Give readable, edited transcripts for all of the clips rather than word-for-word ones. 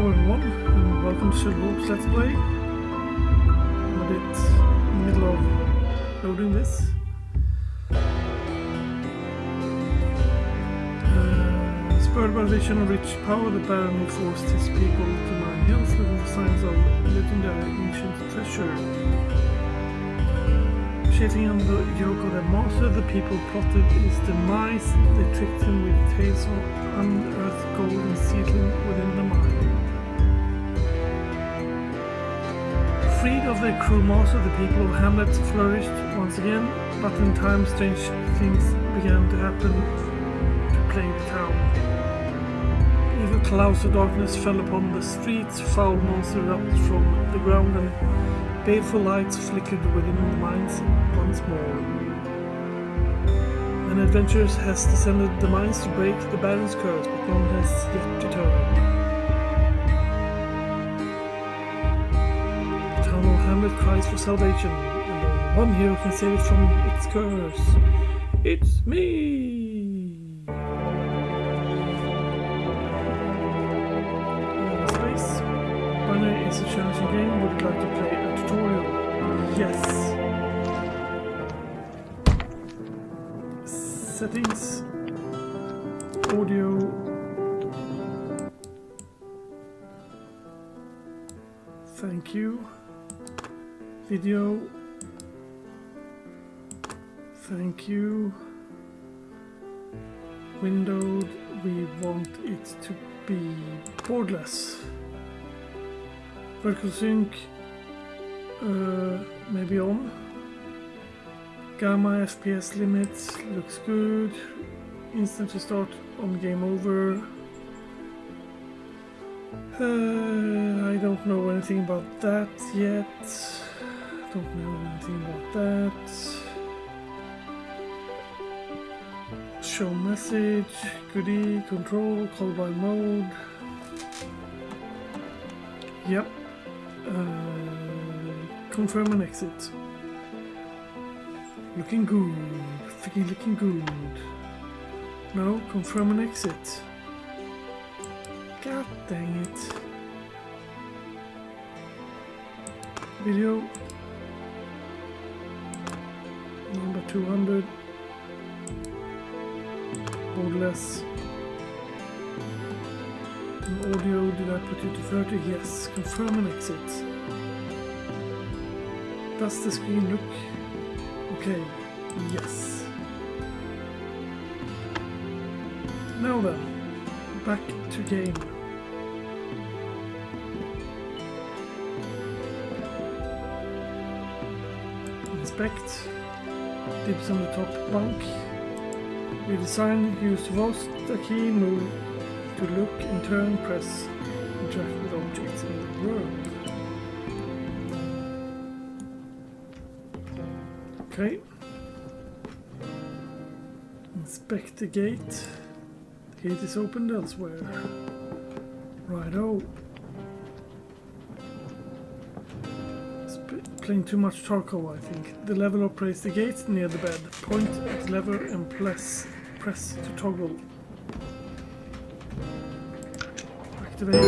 everyone, and welcome to Silverhawk's Let's Play. I'm a bit in the middle of loading this. Spurred by the vision of rich power, the Barony forced his people to mine hills looking for signs of legendary ancient treasure. Chafing under the yoke of their master, the people plotted his demise. They tricked him with tales of unearthed gold and sealing within the mine. Freed of their cruel master, the people of Hamlet flourished once again, but in time strange things began to happen to plague the town. Evil clouds of darkness fell upon the streets, foul monsters erupted from the ground, and baleful lights flickered within the mines once more. An adventurer has descended the mines to break the Baron's curse, but none has yet returned. The town of Hamlet cries for salvation, and only one hero can save it from its curse. It's me! Space. Barony is a challenging game. Would you like to play a tutorial? Yes. Settings. Audio. Thank you. Video. Thank you. Windowed. We want it to be borderless. Vertical sync, maybe on. Gamma FPS limits looks good. Instant to start on game over. I don't know anything about that yet. Don't know anything about that. Show message, goodie, control, call by mode. Yep. Confirm and exit. Looking good. Freaking looking good. No, confirm and exit. God dang it. Video. Number 200. Borderless. And audio, did I put it to 30? Yes. Confirm and exit. Does the screen look okay? Yes. Now then, back to game. Inspect. Dibs on the top bunk. Redesign. Use the key. Move to look and turn. Press. Interact with objects in the world. Okay. Inspect the gate. The gate is opened elsewhere. Righto. Playing too much charcoal, I think. The level operates the gate near the bed. Point at the lever and press to toggle. Activate.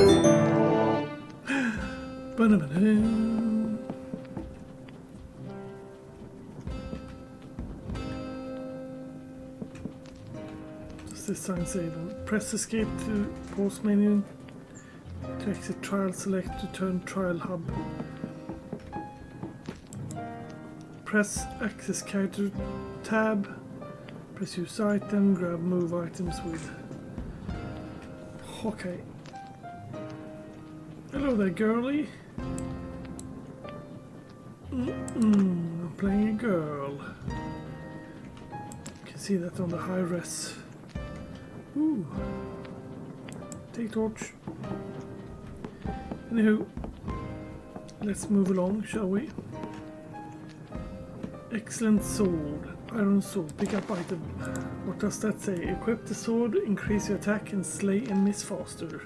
This sign say then press escape to pause menu to exit trial, select to turn trial hub. Press access character tab, press use item, grab move items with. Okay. Hello there, girly. I'm playing a girl. You can see that on the high res. Ooh. Take torch. Anywho, let's move along, shall we? Excellent sword. Iron sword. Pick up item. What does that say? Equip the sword, increase your attack, and slay enemies faster.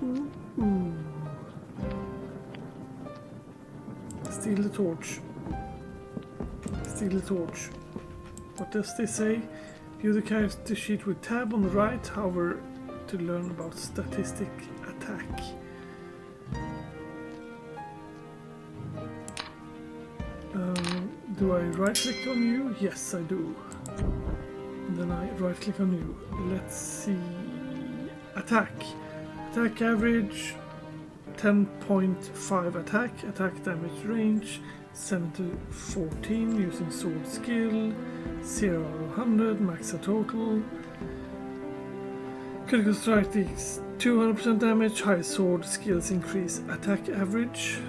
Ooh. Steal the torch. Steal the torch. What does this say? View the character sheet with tab on the right, however, to learn about statistic attack. Do I right click on you? Yes, I do. And then I right click on you. Let's see. Attack. Attack average 10.5 attack. Attack damage range 7 to 14 using sword skill. 0 out of 100. Max a total. Critical strike takes 200% damage. High sword skills increase attack average.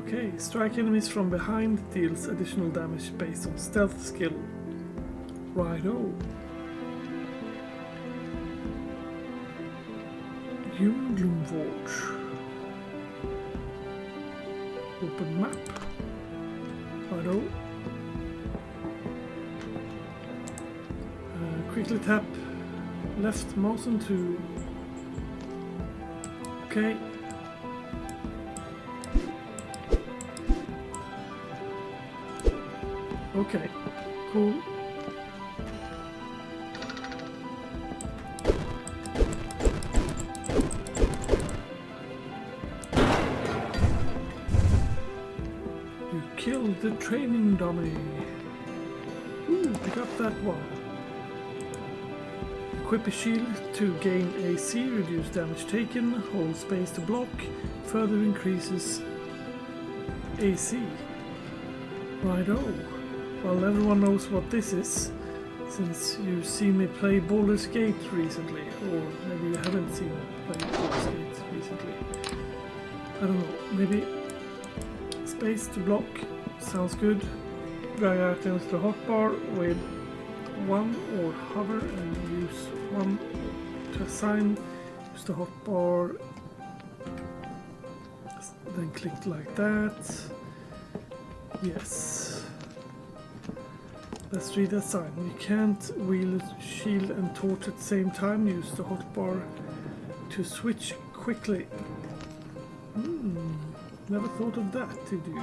Okay, strike enemies from behind deals additional damage based on stealth skill. Righto. Human Gloomforge. Open map. Righto. Quickly tap left mouse to. Okay. Okay, cool. You killed the training dummy. Ooh, pick up that one. Equip a shield to gain AC, reduce damage taken, hold space to block, further increases AC. Righto. Well, everyone knows what this is, since you've seen me play Baldur's Gate recently, or maybe you haven't seen me play Baldur's Gate recently. I don't know, maybe space to block sounds good. Drag items to hotbar with 1 or hover and use 1 to assign. Use the hotbar, then click like that. Yes. Let's read that sign. You can't wield shield and torch at the same time. Use the hotbar to switch quickly. Never thought of that, did you?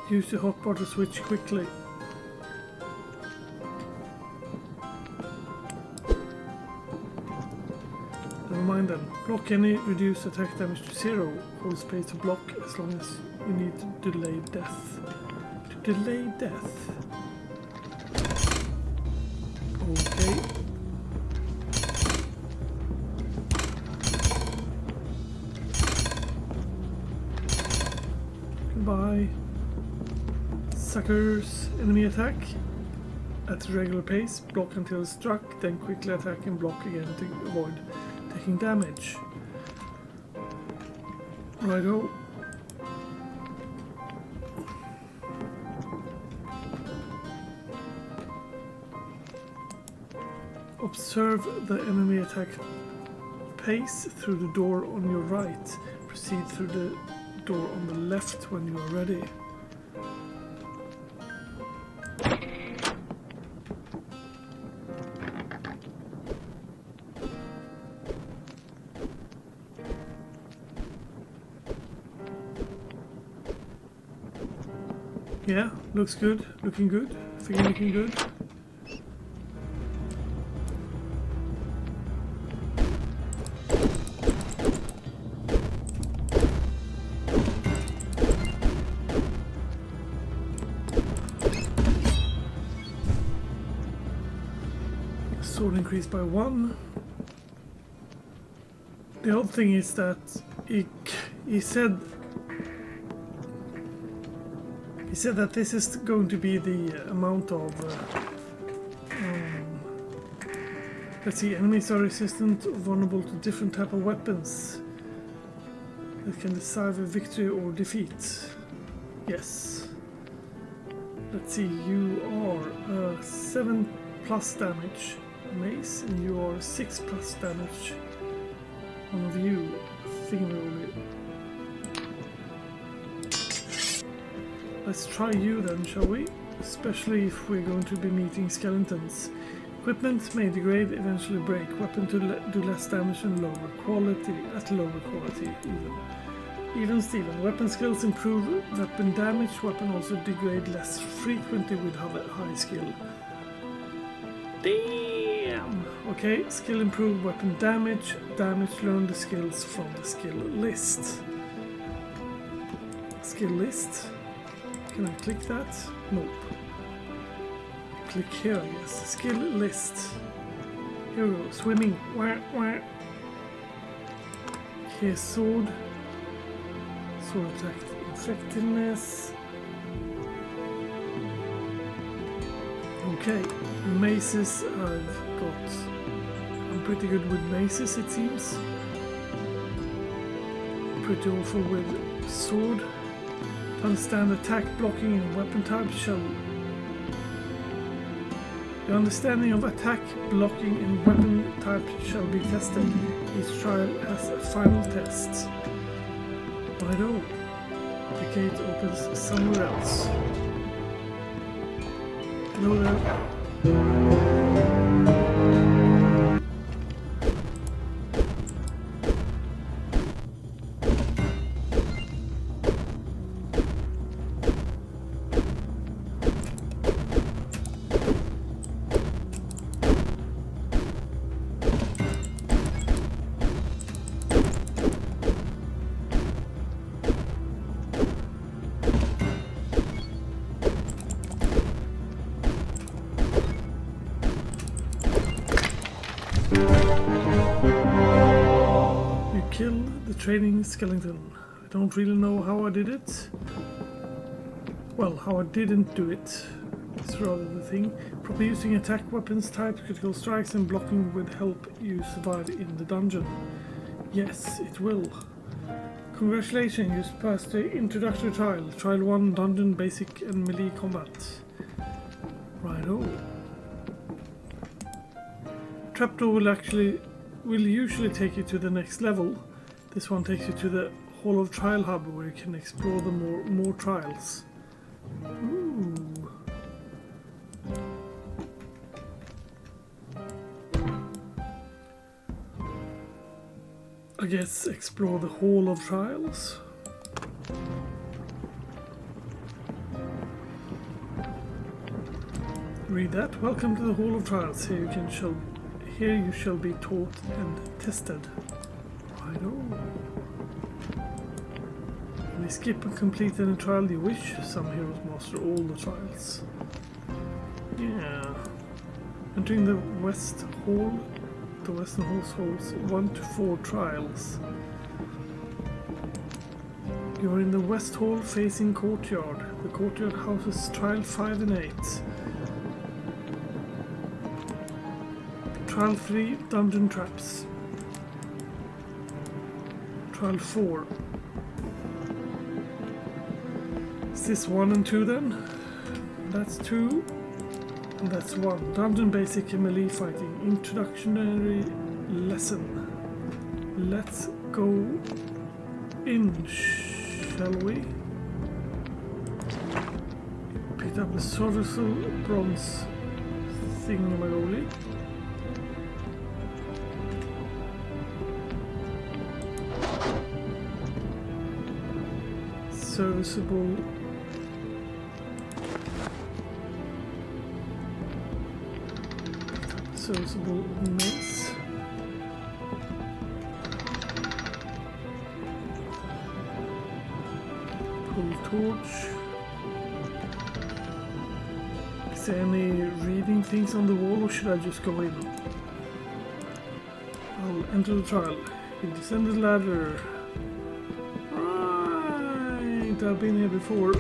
Use the hotbar to switch quickly. Never mind then. Block any, reduce attack damage to 0. Hold space to block as long as you need to delay death. To delay death. Okay. Goodbye. Suckers. Enemy attack at a regular pace. Block until struck, then quickly attack and block again to avoid taking damage. Righto. Observe the enemy attack pace through the door on your right. Proceed through the door on the left when you are ready. Yeah, looks good, looking good, figure looking good. Sword increased by 1. The odd thing is that he said that this is going to be the amount of let's see, enemies are resistant or vulnerable to different type of weapons that can decide a victory or defeat. Yes. Let's see, you are 7 plus damage mace and you are 6 plus damage. One of you fingerly. Let's try you then, shall we? Especially if we're going to be meeting skeletons. Equipment may degrade, eventually break. Weapon to do less damage and lower quality, at lower quality even. Even Steven. Weapon skills improve weapon damage. Weapon also degrade less frequently with high skill. Damn! Okay, skill improve weapon damage. Damage learn the skills from the skill list. Skill list. Can I click that? Nope. Click here, I guess. Skill list. Here we go. Swimming. Where? Here's sword. Sword attack effectiveness. Okay, maces I've got. I'm pretty good with maces, it seems. Pretty awful with sword. To understand attack, blocking, and weapon types shall. The understanding of attack, blocking, and weapon types shall be tested. Each trial has a final test. Righto. The gate opens somewhere else. Hello there. Kill the training skeleton. I don't really know how I did it. Well, how I didn't do it. It's rather the thing. Probably using attack weapons, types, critical strikes, and blocking will help you survive in the dungeon. Yes, it will. Congratulations, you passed the introductory trial. Trial 1, dungeon, basic, and melee combat. Righto. Trapdoor will usually take you to the next level. This one takes you to the Hall of Trial Hub where you can explore the more trials. Ooh. I guess explore the Hall of Trials. Read that. Welcome to the Hall of Trials. Here you shall be taught and tested. Righto. You may skip and complete any trial you wish. Some heroes master all the trials. Yeah. Entering the West Hall. The Western Hall holds 1 to 4 trials. You are in the West Hall facing Courtyard. The Courtyard houses trial 5 and 8. Trial 3, Dungeon Traps. Trial 4. Is this 1 and 2 then? That's 2. And that's 1. Dungeon Basic and Melee Fighting. Introductory lesson. Let's go in, shall we? Picked up the Sorcerer Bronze thingamagoli. Serviceable mace. Pull torch. Is there any reading things on the wall or should I just go in? I'll enter the trial. You descend the ladder. I've been here before.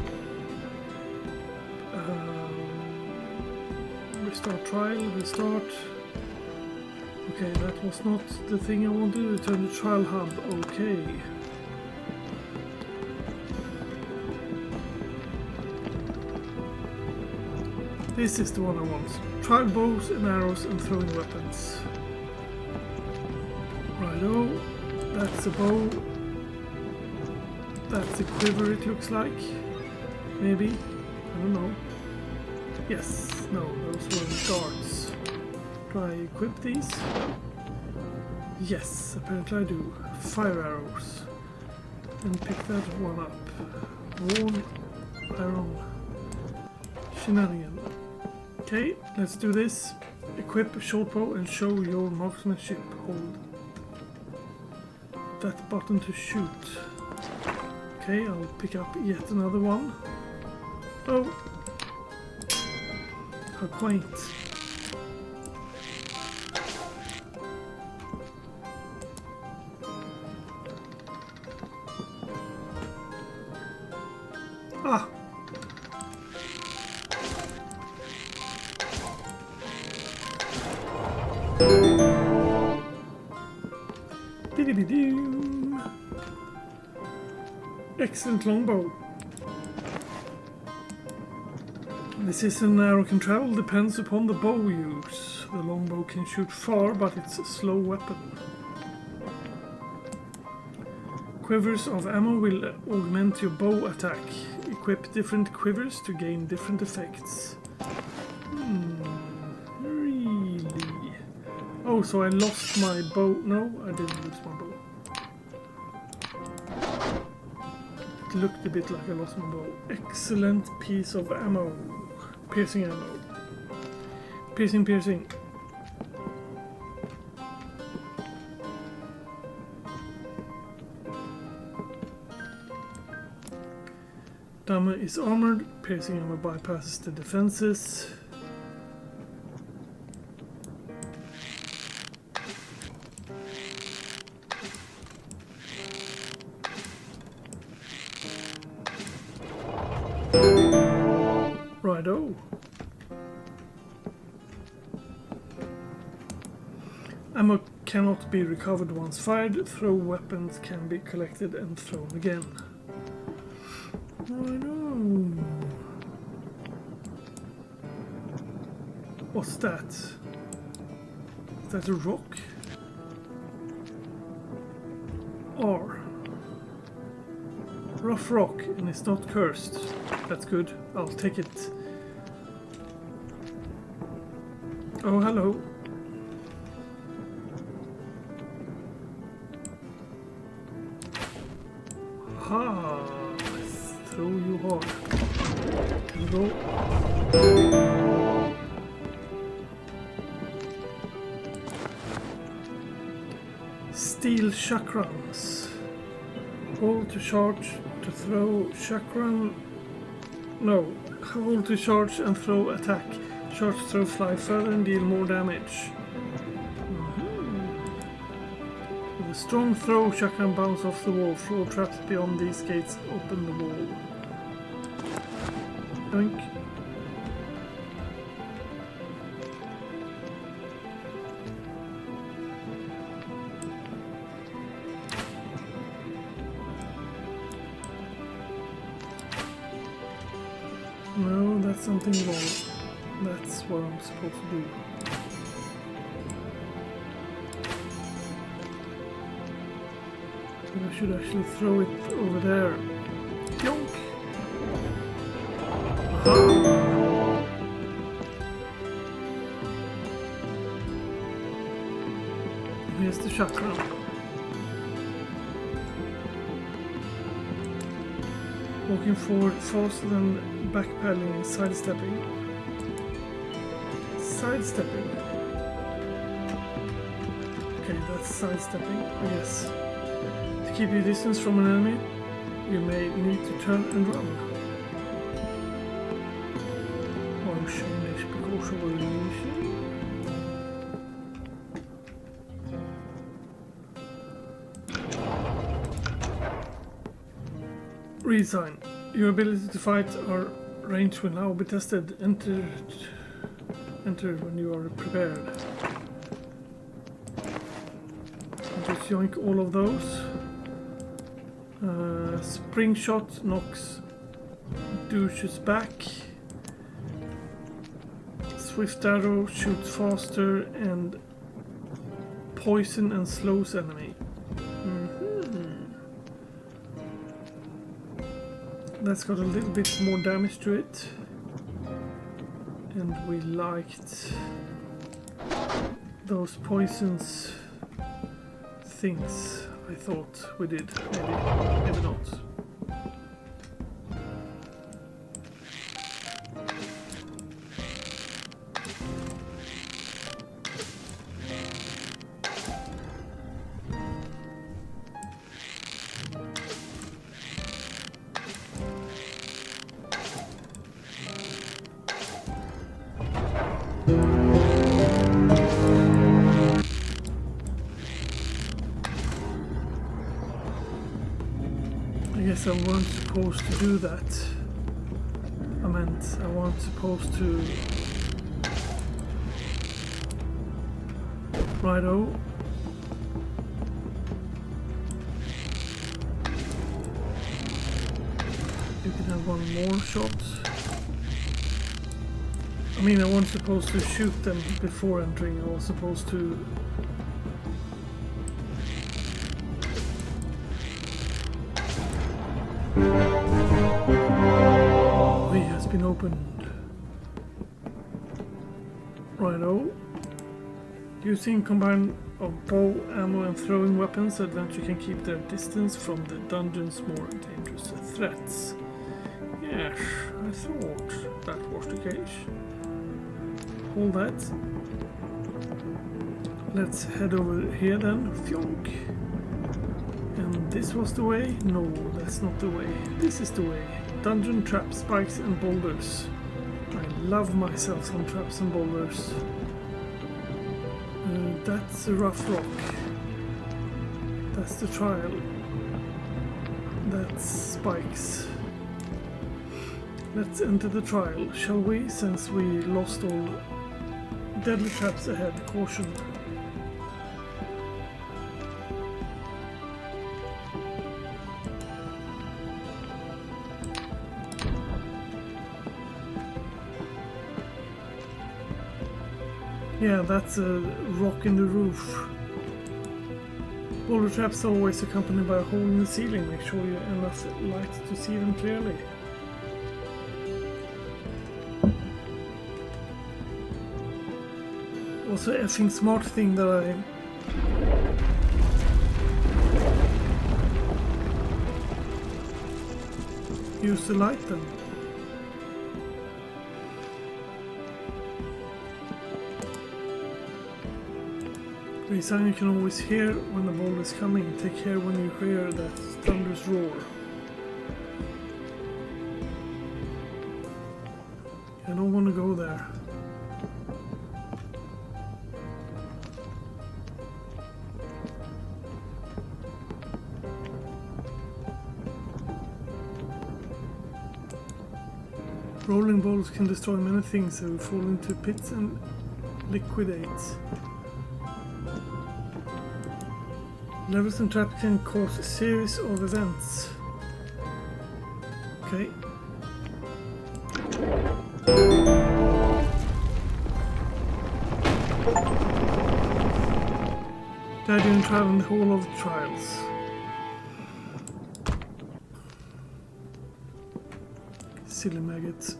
Restart trial, restart. Okay, that was not the thing I wanted. Return to trial hub. Okay. This is the one I want. Trial bows and arrows and throwing weapons. Righto. That's a bow. That's a quiver, it looks like. Maybe. I don't know. Yes. No, those were darts. Do I equip these? Yes, apparently I do. Fire arrows. and pick that one up. Worn iron shenanigan. Okay, let's do this. Equip a short bow and show your marksmanship. Hold that button to shoot. Okay, I'll pick up yet another one. Oh! How quaint. Ah! Biddy-bidoo. Excellent longbow. This is an arrow can travel depends upon the bow use. The longbow can shoot far, but it's a slow weapon. Quivers of ammo will augment your bow attack. Equip different quivers to gain different effects. Really? Oh, so I lost my bow. No, I didn't lose my bow. It looked a bit like I lost my bow. Excellent piece of ammo. Piercing ammo. Piercing, piercing. Dama is armored. Piercing ammo bypasses the defenses. Righto. Ammo cannot be recovered once fired. Throw weapons can be collected and thrown again. Righto. What's that? Is that a rock? R. Rough rock, and it's not cursed. That's good. I'll take it. Oh, hello. Ha! Let's throw you hard. Here we go. Steel chakrams. Hold to charge to throw chakram. No, hold to charge and throw attack. Charge, throw, fly further and deal more damage. With a strong throw, chakram bounce off the wall. Floor traps beyond these gates open the wall. Doink. No, that's something wrong. That's what I'm supposed to do. I should actually throw it over there. Yonk! Aha! Here's the chakra. Walking forward faster than backpedaling and sidestepping. Sidestepping. Okay, that's sidestepping, I guess. To keep your distance from an enemy, you may need to turn and run. Redesign. Your ability to fight or range will now be tested. Enter when you are prepared. Just yoink all of those. Spring shot knocks douches back. Swift arrow shoots faster, and poison and slows enemy. That's got a little bit more damage to it, and we liked those poisons things. I thought we did. Maybe not. I guess I weren't supposed to do that. I meant I weren't supposed to. Righto. You can have one more shot. I mean, I wasn't supposed to shoot them before entering. I was supposed to. Way has been opened. Righto. Using combined of bow, ammo and throwing weapons, adventure can keep their distance from the dungeon's more dangerous threats. Yes, I thought that was the case. Hold that. Let's head over here then. Fyonk. And this was the way? No, that's not the way. This is the way. Dungeon traps, spikes and boulders. I love myself some traps and boulders. That's a rough rock. That's the trial. That's spikes. Let's enter the trial, shall we? Since we lost all deadly traps ahead. Caution. Yeah, that's a rock in the roof. Boulder traps are always accompanied by a hole in the ceiling. Make sure you have enough light to see them clearly. Also, a effing smart thing that I use the light then. Reason you can always hear when the ball is coming. Take care when you hear that thunderous roar. I don't want to go there. Rolling balls can destroy many things. They will fall into pits and liquidate. Levels and traps can cause a series of events. Okay. Died during trial in the Hall of Trials. Silly maggots.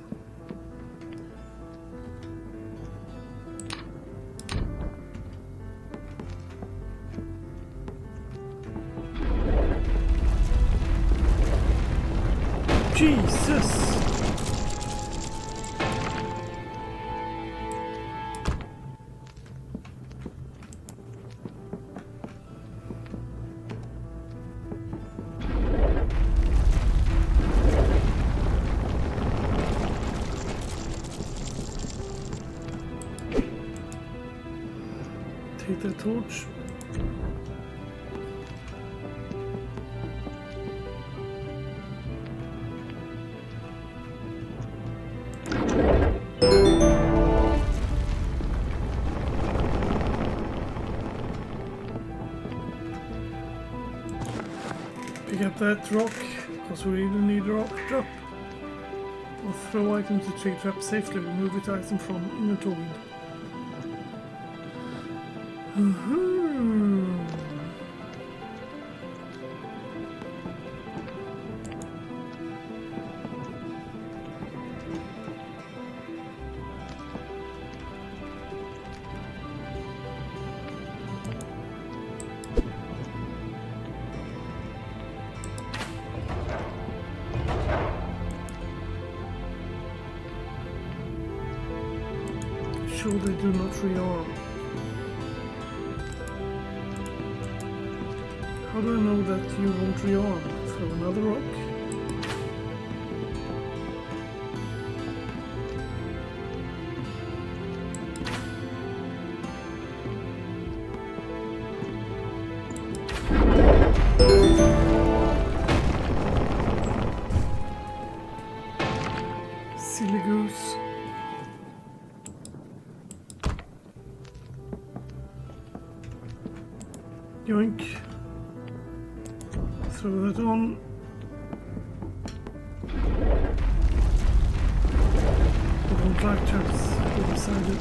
Jesus! Take the torch. Pick up that rock, because we really need a rock drop. Or throw items to tree trap safely. Remove it item from inventory. sure they do not rearm. How do I know that you won't rearm? Throw another rock? Silly goose. Yoink. Throw that on. I don't like traps, we decided.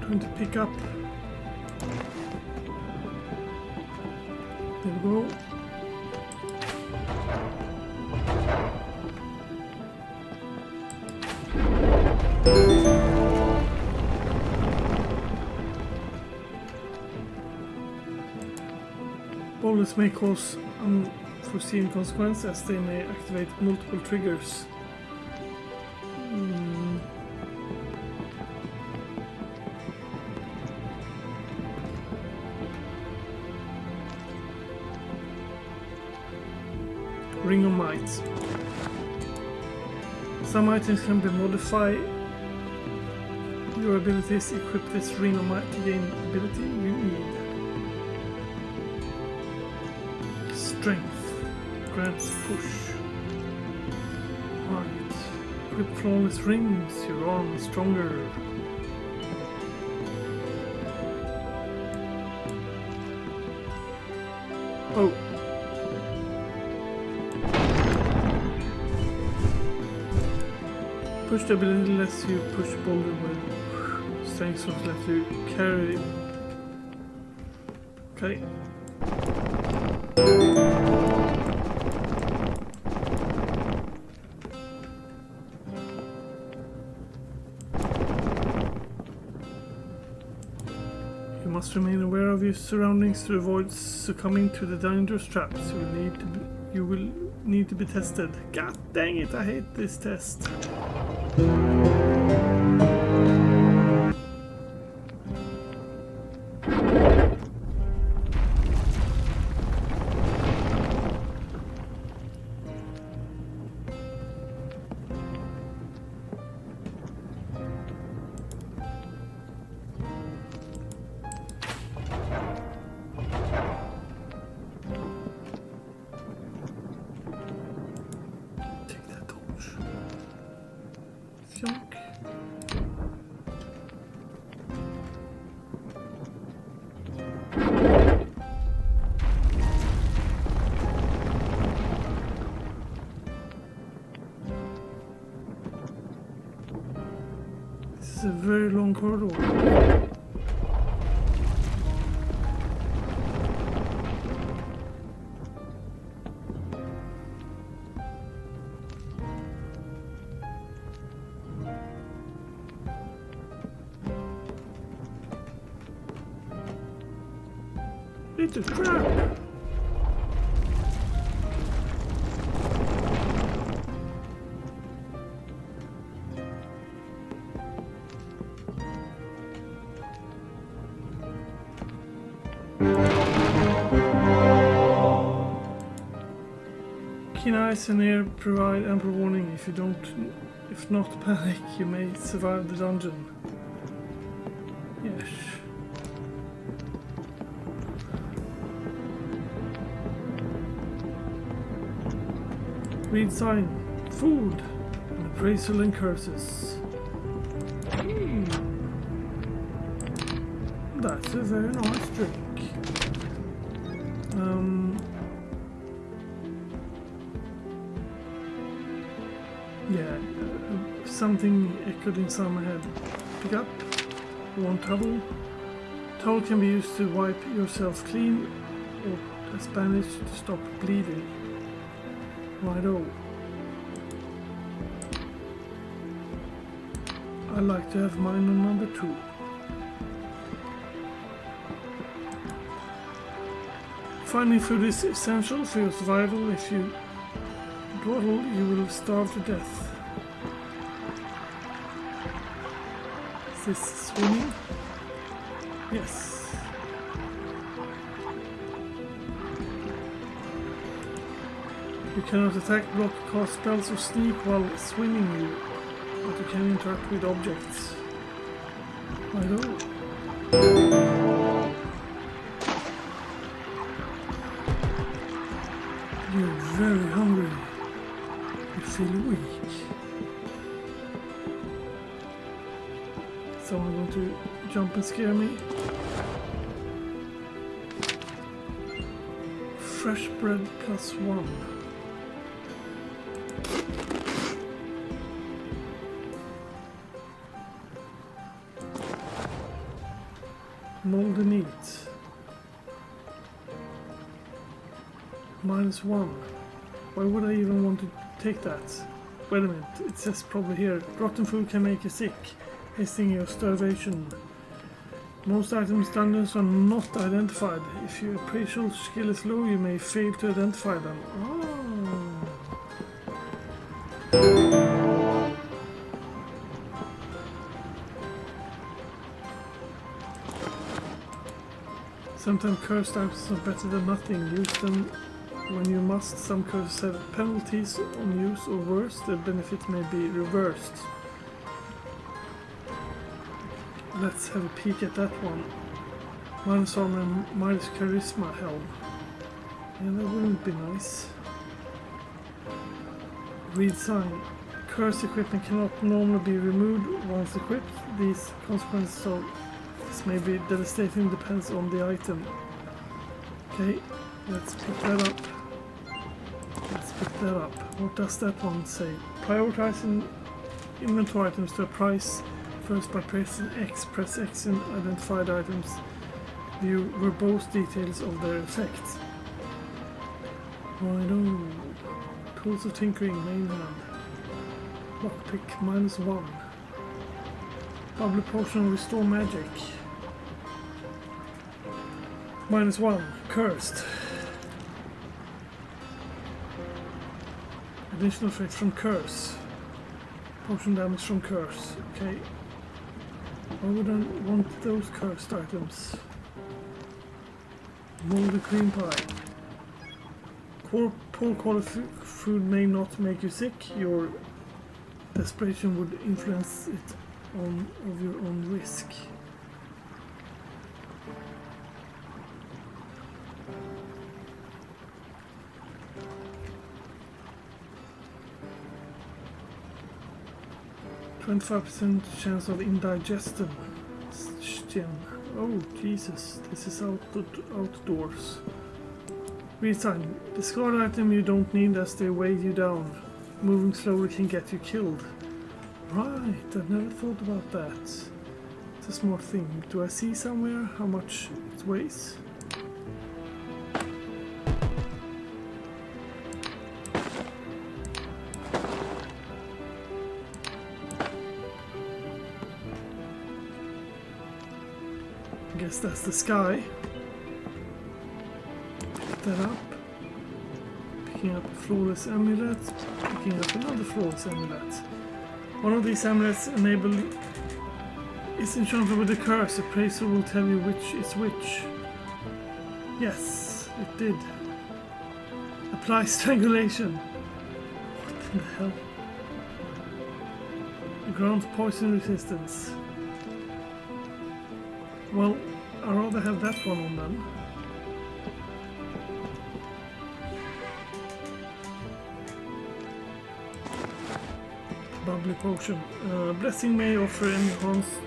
Trying to pick up. There we go. Bullets may cause unforeseen consequences as they may activate multiple triggers. Ring of Might. Some items can be modified. Your abilities equip this Ring of Might to gain ability you need. Strength grants push. Right. Equip flawless rings, your arm is stronger. Oh. Push the ability lets you push boulder with strength sort of lets you carry. Okay. You must remain aware of your surroundings to avoid succumbing to the dangerous traps. You will need to be tested. God dang it, I hate this test. This is a very long corridor. It's a trap! Keen eyes and ear provide ample warning. If not panic, you may survive the dungeon. Yes. Read sign, food, and appraisal and curses. That's a very nice drink. Yeah, something echoed inside my head. Pick up, one towel. Towel can be used to wipe yourself clean or as bandage to stop bleeding. Righto. I like to have mine on number 2. Finding food is essential for your survival. If you dawdle, you will starve to death. Is this swimming? Yes. You cannot attack, block, cast spells or sneak while swimming, but you can interact with objects. I know. You're very hungry. You feel weak. Someone going to jump and scare me? Fresh bread +1. Moldy meat. -1. Why would I even want to take that? Wait a minute, it says probably here. Rotten food can make you sick, hastening your starvation. Most items dungeons are not identified. If your appraisal skill is low, you may fail to identify them. Oh. Sometimes cursed items are better than nothing. Use them when you must. Some curses have penalties on use, or worse, the benefit may be reversed. Let's have a peek at that one. Minus armor, minus charisma helm. Yeah, that wouldn't be nice. Read sign. Curse equipment cannot normally be removed once equipped. These consequences of this may be devastating, depends on the item. Okay, let's pick that up. Let's pick that up. What does that one say? Prioritizing inventory items to a price first by pressing X. Press X in identified items. View verbose details of their effects. Righto. Tools of tinkering, main hand. Lockpick -1. Bubbly potion, restore magic. -1. Cursed. Additional effect from curse. Potion damage from curse. Okay. Why would I want those cursed items? Moldy cream pie. Poor quality food may not make you sick. Your desperation would influence it of your own risk. %25% chance of indigestion. Oh Jesus, this is outdoors. Resign. Discard item you don't need as they weigh you down. Moving slowly can get you killed. Right, I've never thought about that. It's a smart thing. Do I see somewhere how much it weighs? I guess that's the sky. Pick that up. Picking up a flawless amulet. Picking up another flawless amulet. One of these amulets is enchanted with a curse. Appraiser will tell you which is which. Yes, it did. Apply strangulation. What in the hell? Grant poison resistance. Well, I'd rather have that one on then. Bubbly potion. Blessing may offer enhanced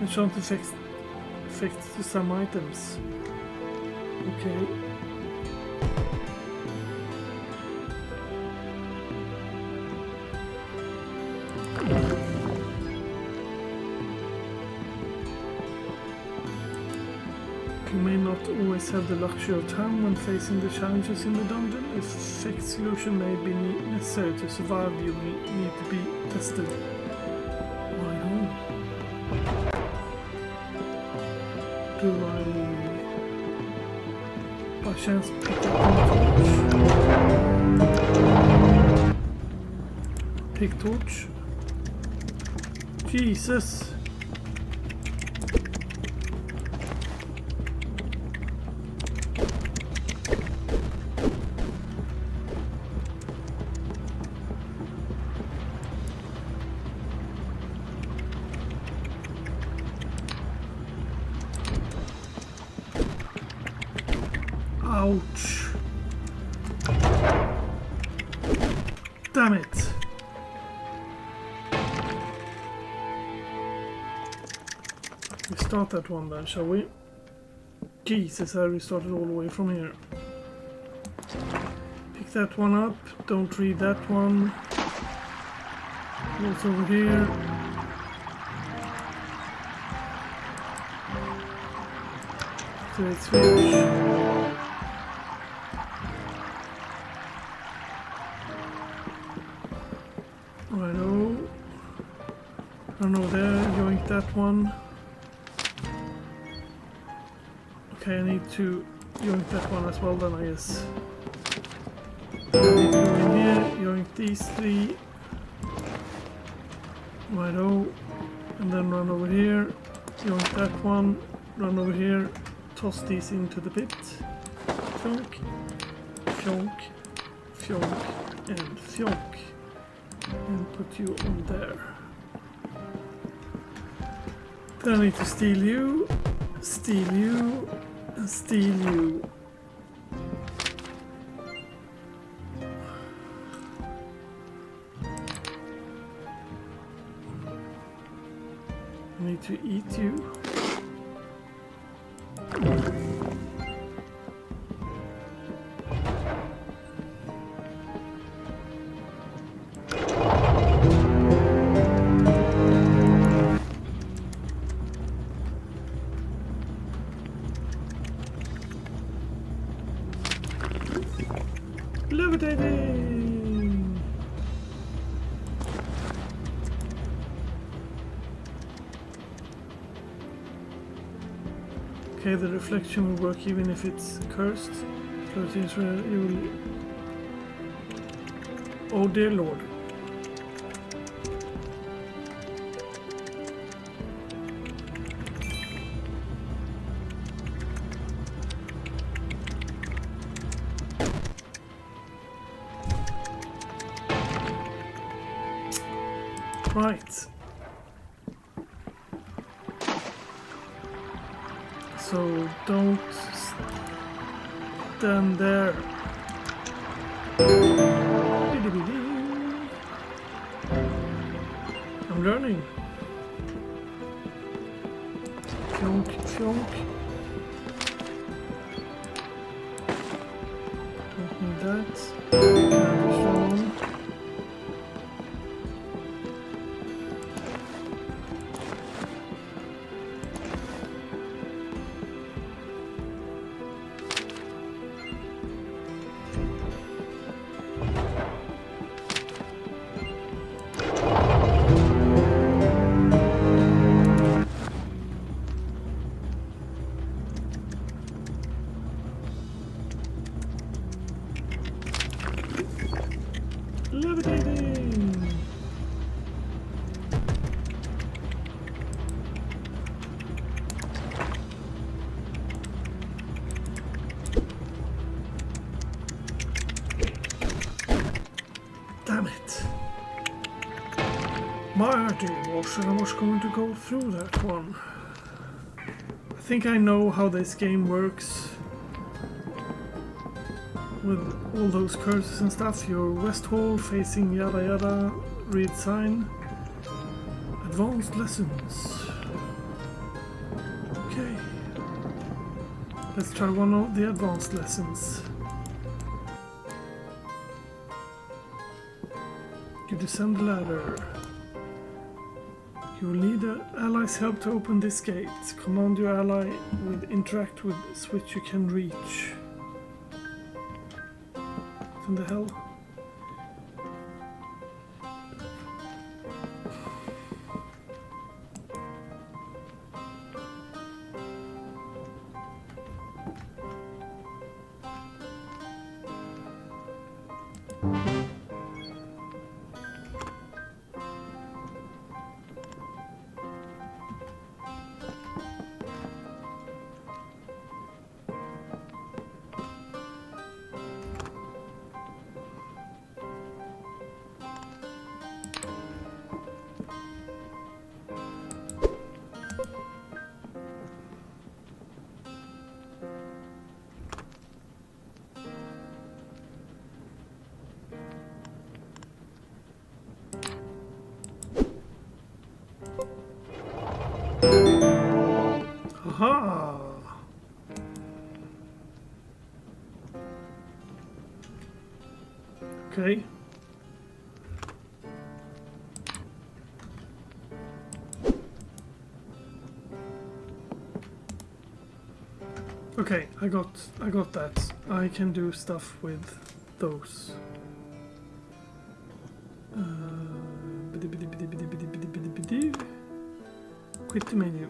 enchant effects to some items. Okay. You may not always have the luxury of time when facing the challenges in the dungeon. If effect solution may be necessary to survive, you may need to be tested. Right on. by chance pick up a torch. Pick torch. Jesus. Ouch. Damn it. We start that one then, shall we? Jesus, I restarted all the way from here. Pick that one up. Don't read that one. What's over here? Activate switch. Righto. Run over there, yoink that one. Okay, I need to yoink that one as well then, I guess. I need to go in here, yoink these three. Righto. And then run over here, yoink that one, run over here, toss these into the pit. Fionk, fionk, fionk, and fionk. And put you on there. Then I need to steal you, and steal you. I need to eat you. Levitating! Okay, the reflection will work even if it's cursed. So it is where you will... Oh dear lord. Right. So don't stand there. I'm learning. Fionk, fionk. Don't need that. Can't strong. Levitating! Damn it! My idea was I was going to go through that one. I think I know how this game works. With all those curses and stuff, your west hall facing yada yada, read sign, advanced lessons. Okay, let's try one of the advanced lessons. You descend the ladder. You will need an ally's help to open this gate. Command your ally with interact with switch you can reach. What the hell? Aha! Okay. Okay, I got that. I can do stuff with those. Quit the menu.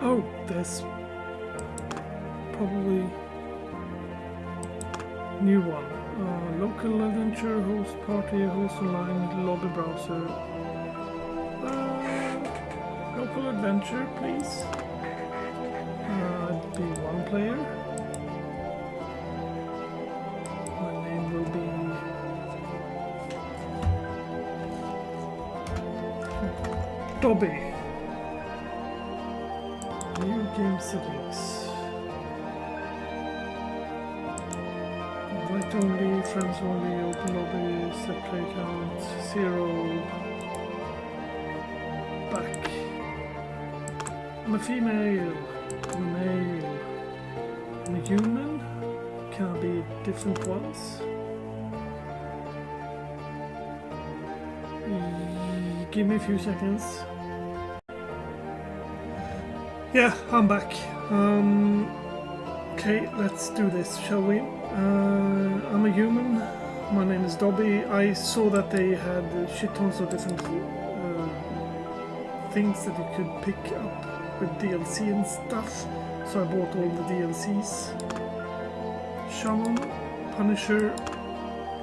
Oh, there's probably new one. Local adventure, host party, host online, lobby browser. Local adventure, please. Be one player. My name will be Dobby. New game settings. Invite only, friends only, open lobby, set play count, 0. Back. I'm a female. I'm a male. I'm a human. Can I be different ones? Give me a few seconds. Yeah, I'm back. Okay, let's do this, shall we? I'm a human. My name is Dobby. I saw that they had shit tons of different things that you could pick up with DLC and stuff. So I bought all the DLCs. Shaman, Punisher,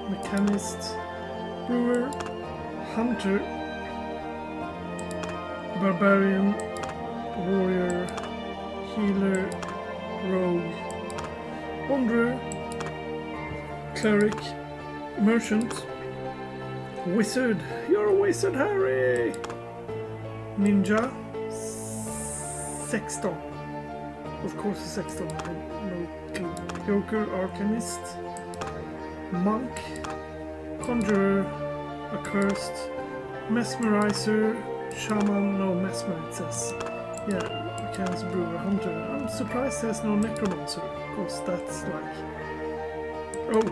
Mechanist, Brewer, Hunter, Barbarian, Warrior, Healer, Rogue, Wanderer, Cleric, Merchant, Wizard. You're a wizard, Harry! Ninja, Sexton. Of course, a Sexton. No. Joker, Arcanist, Monk, Conjurer, Accursed, Mesmerizer, Shaman, no, Mesmer it says. Yeah, Mechanist, Brewer, Hunter. I'm surprised there's no Necromancer, because that's like... Oh!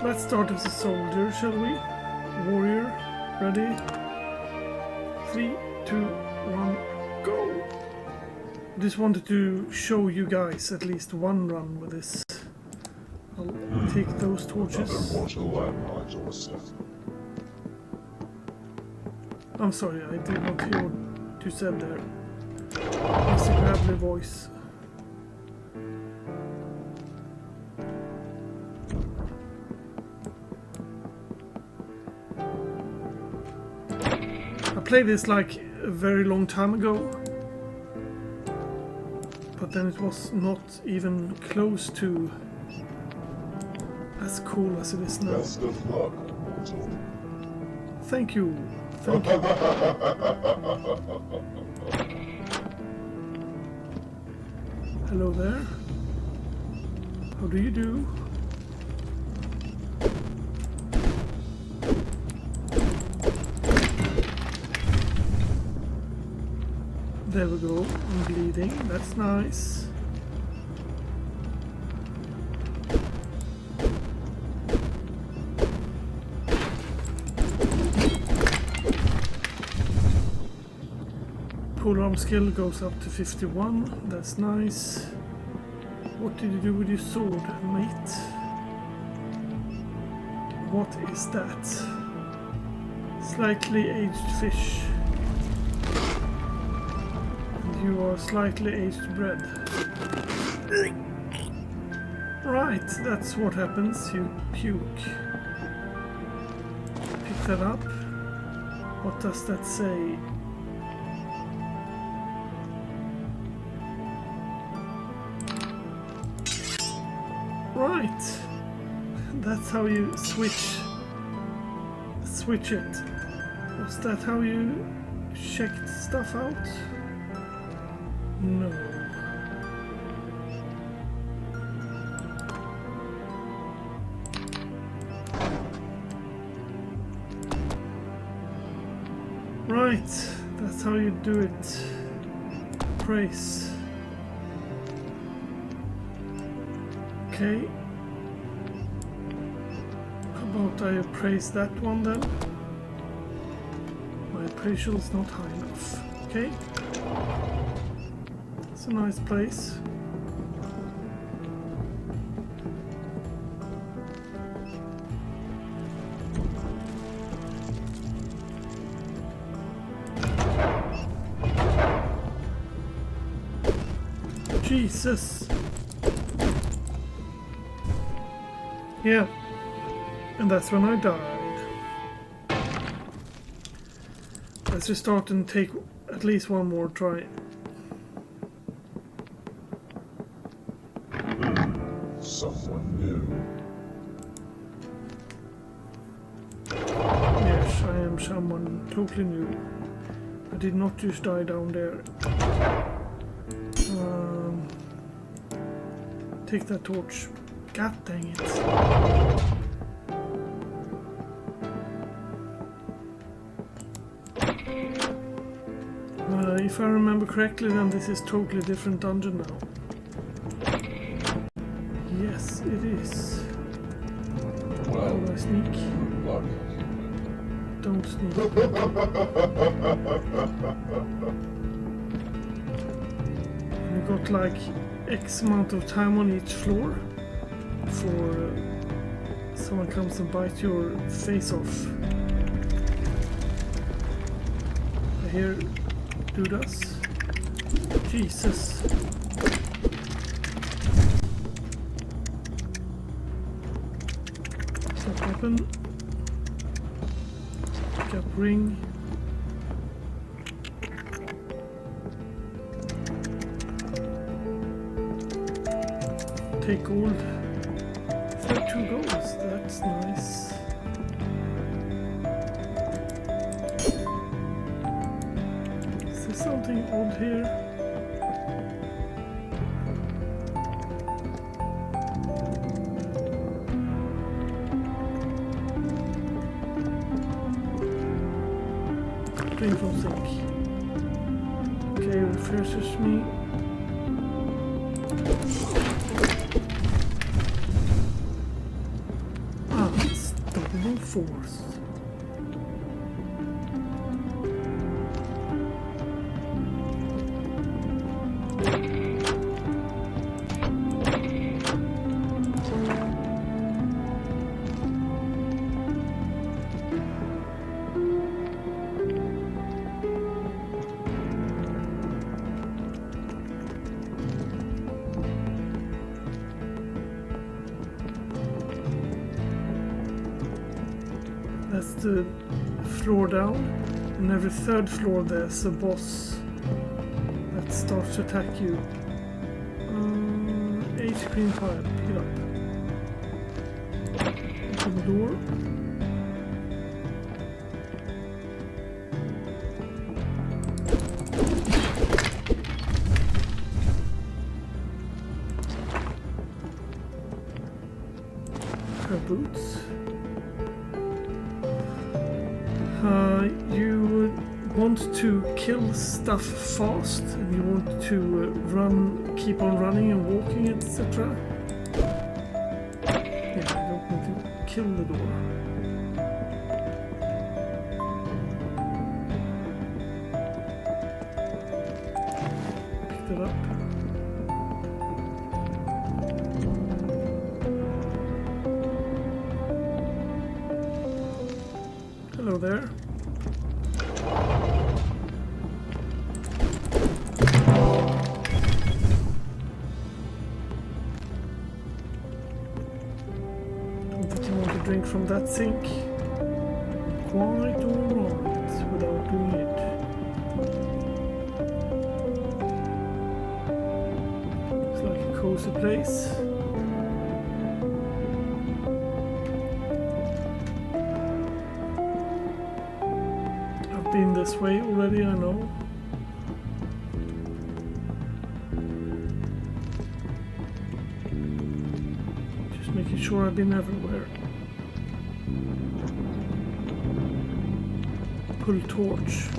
Let's start as a soldier, shall we? Warrior, ready? 3, 2, 1, go! Just wanted to show you guys at least one run with this. I'll take those torches. I'm sorry, I did not hear what you said there. It's a gravelly voice. I played this like a very long time ago, but then it was not even close to as cool as it is now. Best of luck, mortal. Thank you. Thank you. Hello there. How do you do? There we go. I'm bleeding. That's nice. Polearm skill goes up to 51. That's nice. What did you do with your sword, mate? What is that? Slightly aged fish. You are slightly aged bread. Right, that's what happens. You puke. Pick that up. What does that say? Right. That's how you switch it. Is that how you checked stuff out? No. Right, that's how you do it. Praise. Okay. How about I appraise that one then? My appraisal is not high enough. Okay. It's a nice place. Jesus. Yeah. And that's when I died. Let's just start and take at least one more try. Someone new. Yes, I am someone totally new. I did not just die down there. Take that torch. God dang it. If I remember correctly, then this is totally different dungeon now. Yes, it is. Well, Do I sneak? luck. Don't sneak. We got like X amount of time on each floor before someone comes and bites your face off. I hear Dudas. Jesus. Stop weapon. Pick up ring. Take gold. 32 golds, that's nice. Is there something odd here? Drink from sink. Okay, refreshes me. Force. That's the floor down, and every third floor there's a boss that starts to attack you. H green pipe, pick it up. Open the door. Her boots. You want to kill stuff fast, and you want to run, keep on running and walking, etc. Yeah, you don't want to kill the door. Pick it up. Hello there. Drink from that sink. Quite alright without doing it. Looks like a cozy place. this way already, I know. Just making sure I've been everywhere. Pull torch.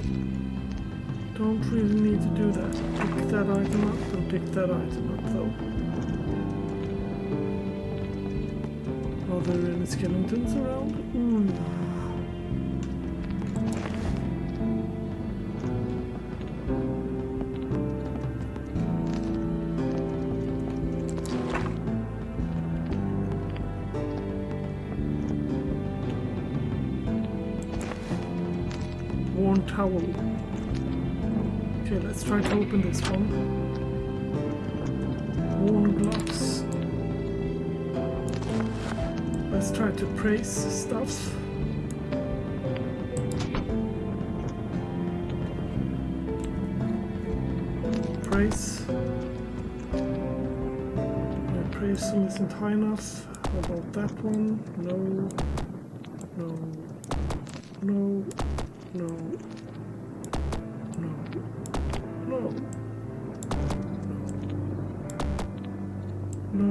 Don't really need to do that. Pick that item up. Don't pick that item up though. Are there any skeletons around? Worn towel. Okay, let's try to open this one. Worn gloves. Let's try to praise stuff. Praise. My praise isn't high enough. How about that one? No. No. No. No. No. No. No.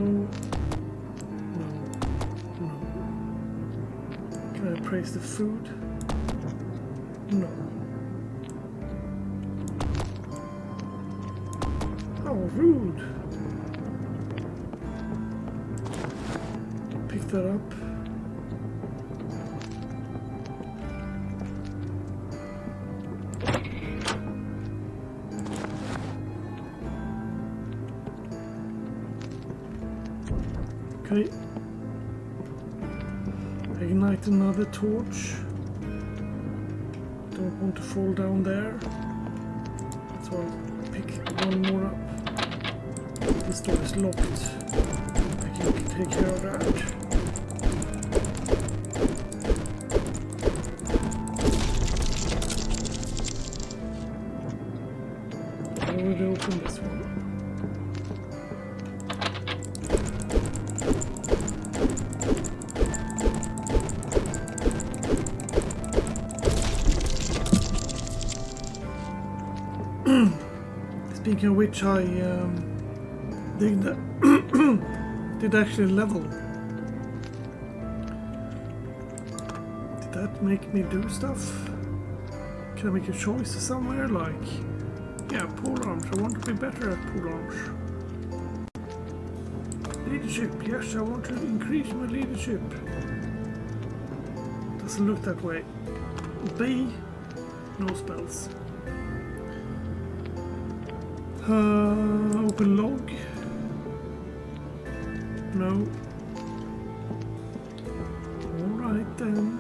No. No. Can I praise the food? No. How rude. Pick that up. Okay. Ignite another torch. Don't want to fall down there. So I'll pick one more up. This door is locked. I can take care of that. I already opened this one. Speaking of which, I did actually level. Did that make me do stuff? Can I make a choice somewhere? Like, yeah, pole arms. I want to be better at pole arms. Leadership. Yes, I want to increase my leadership. Doesn't look that way. B. No spells. Open log. No. Alright then.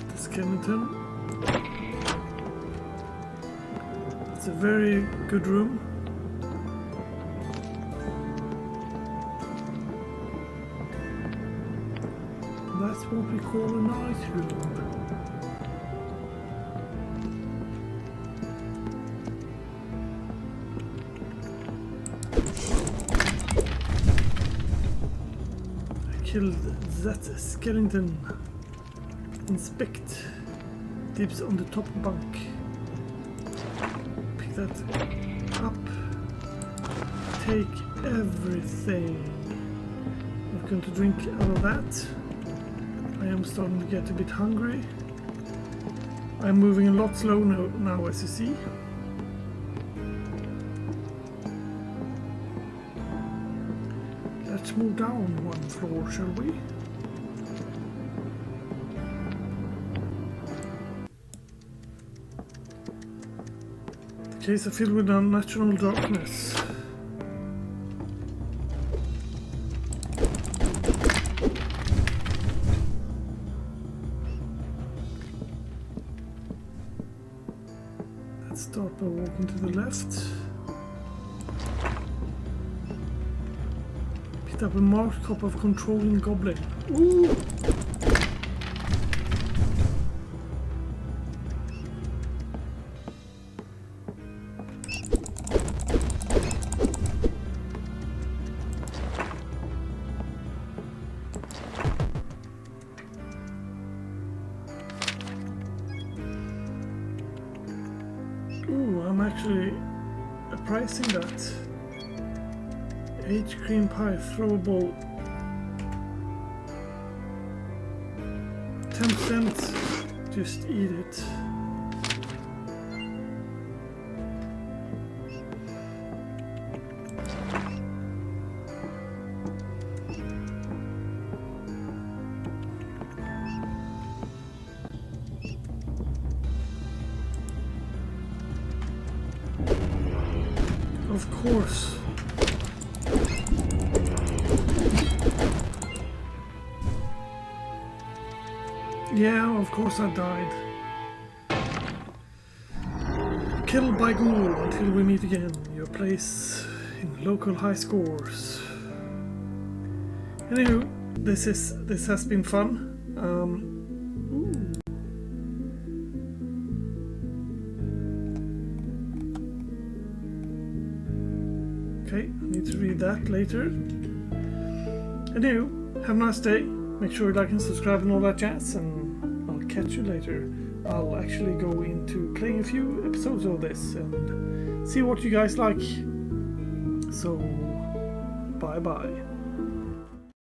The skeleton. It's a very good room. That's what we call a night room. I killed that skeleton. Inspect. Dibs on the top bunk. Pick that up. Take everything. I'm going to drink out of that. I am starting to get a bit hungry. I'm moving a lot slower now, as you see. Let's move down one floor, shall we? The caves are filled with unnatural darkness. Start by walking to the left. Picked up a marked copy of Controlling Goblin. Ooh! I'm actually pricing that. 8 cream pie throwable. 10%. Just eat it. Of course. Yeah, of course I died. Killed by ghoul until we meet again. Your place in local high scores. Anywho, this has been fun. Okay, I need to read that later. Anywho, have a nice day. Make sure you like and subscribe and all that jazz, and I'll catch you later. I'll actually go into playing a few episodes of this and see what you guys like. So, bye bye.